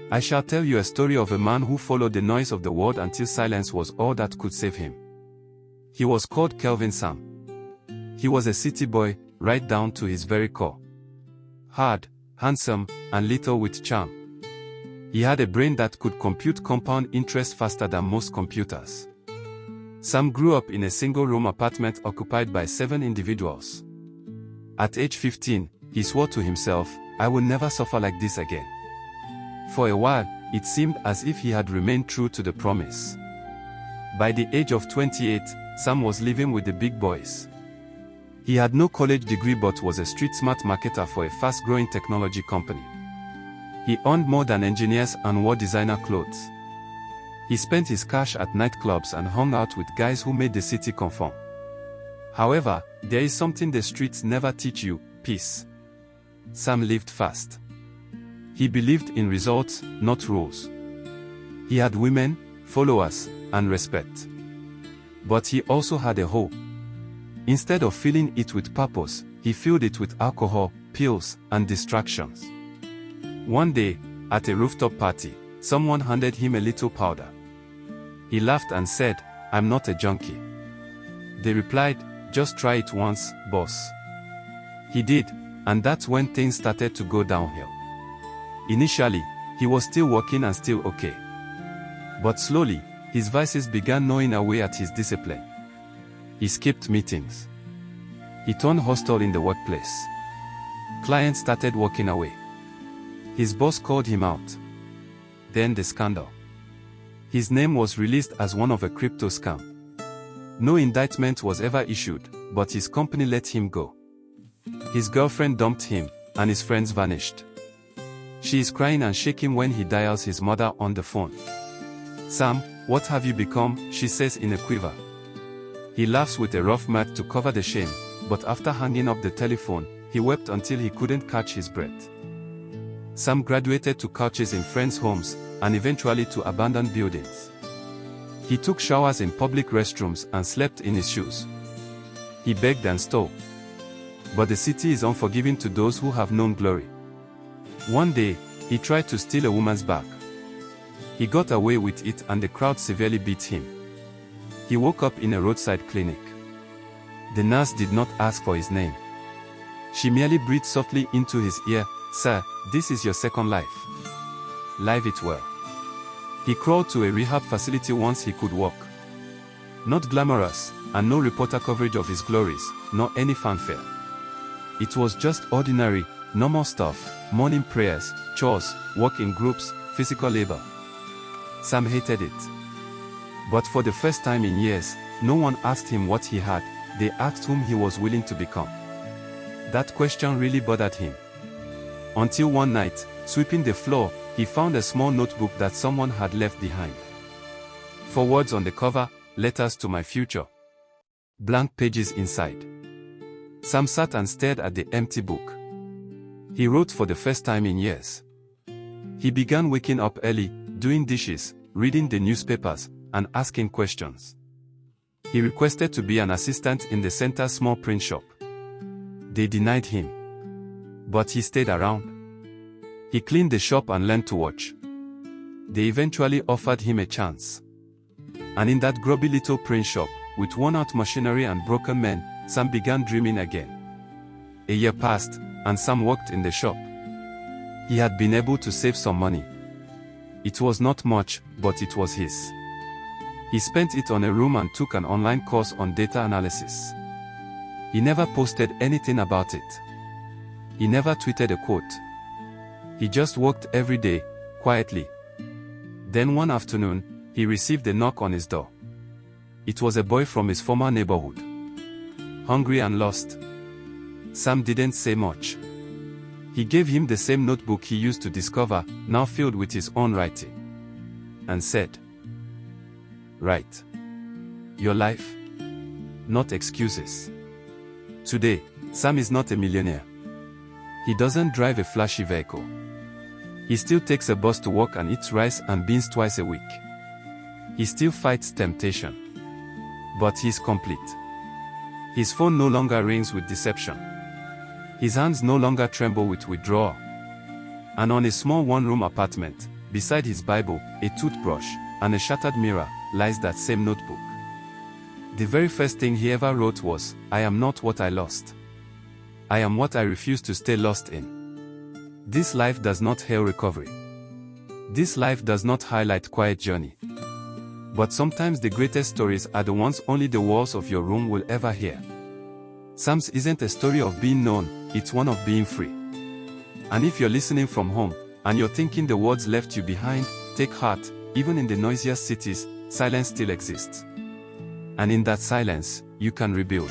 I shall tell you a story of a man who followed the noise of the world until silence was all that could save him. He was called Kelvin Sam. He was a city boy, right down to his very core. Hard, handsome, and little with charm. He had a brain that could compute compound interest faster than most computers. Sam grew up in a single-room apartment occupied by 7 individuals. At age 15, he swore to himself, "I will never suffer like this again." For a while, it seemed as if he had remained true to the promise. By the age of 28, Sam was living with the big boys. He had no college degree but was a street-smart marketer for a fast-growing technology company. He earned more than engineers and wore designer clothes. He spent his cash at nightclubs and hung out with guys who made the city conform. However, there is something the streets never teach you: peace. Sam lived fast. He believed in results, not rules. He had women, followers, and respect. But he also had a hole. Instead of filling it with purpose, he filled it with alcohol, pills, and distractions. One day, at a rooftop party, someone handed him a little powder. He laughed and said, "I'm not a junkie." They replied, "Just try it once, boss." He did, and that's when things started to go downhill. Initially, he was still working and still okay. But slowly, his vices began gnawing away at his discipline. He skipped meetings. He turned hostile in the workplace. Clients started walking away. His boss called him out. Then the scandal. His name was released as one of a crypto scam. No indictment was ever issued, but his company let him go. His girlfriend dumped him, and his friends vanished. She is crying and shaking when he dials his mother on the phone. "Sam, what have you become?" she says in a quiver. He laughs with a rough mirth to cover the shame, but after hanging up the telephone, he wept until he couldn't catch his breath. Sam graduated to couches in friends' homes, and eventually to abandoned buildings. He took showers in public restrooms and slept in his shoes. He begged and stole. But the city is unforgiving to those who have known glory. One day, he tried to steal a woman's bag. He got away with it and the crowd severely beat him. He woke up in a roadside clinic. The nurse did not ask for his name. She merely breathed softly into his ear, "Sir, this is your second life. Live it well." He crawled to a rehab facility once he could walk. Not glamorous, and no reporter coverage of his glories, nor any fanfare. It was just ordinary, normal stuff: morning prayers, chores, work in groups, physical labor. Sam hated it. But for the first time in years, no one asked him what he had, they asked whom he was willing to become. That question really bothered him. Until one night, sweeping the floor, he found a small notebook that someone had left behind. 4 words on the cover: "Letters to my future." Blank pages inside. Sam sat and stared at the empty book. He wrote for the first time in years. He began waking up early, doing dishes, reading the newspapers, and asking questions. He requested to be an assistant in the center's small print shop. They denied him. But he stayed around. He cleaned the shop and learned to watch. They eventually offered him a chance. And in that grubby little print shop, with worn-out machinery and broken men, Sam began dreaming again. A year passed, and Sam worked in the shop. He had been able to save some money. It was not much, but it was his. He spent it on a room and took an online course on data analysis. He never posted anything about it. He never tweeted a quote. He just worked every day, quietly. Then one afternoon, he received a knock on his door. It was a boy from his former neighborhood. Hungry and lost. Sam didn't say much. He gave him the same notebook he used to discover, now filled with his own writing. And said, "Write your life, not excuses." Today, Sam is not a millionaire. He doesn't drive a flashy vehicle. He still takes a bus to work and eats rice and beans twice a week. He still fights temptation. But he's complete. His phone no longer rings with deception. His hands no longer tremble with withdrawal. And on a small one-room apartment, Beside his Bible, a toothbrush, and a shattered mirror, lies that same notebook. The very first thing he ever wrote was, "I am not what I lost. I am what I refuse to stay lost in." This life does not hail recovery. This life does not highlight quiet journey. But sometimes the greatest stories are the ones only the walls of your room will ever hear. Psalms isn't a story of being known, it's one of being free. And if you're listening from home, and you're thinking the words left you behind, take heart, even in the noisiest cities, silence still exists. And in that silence, you can rebuild.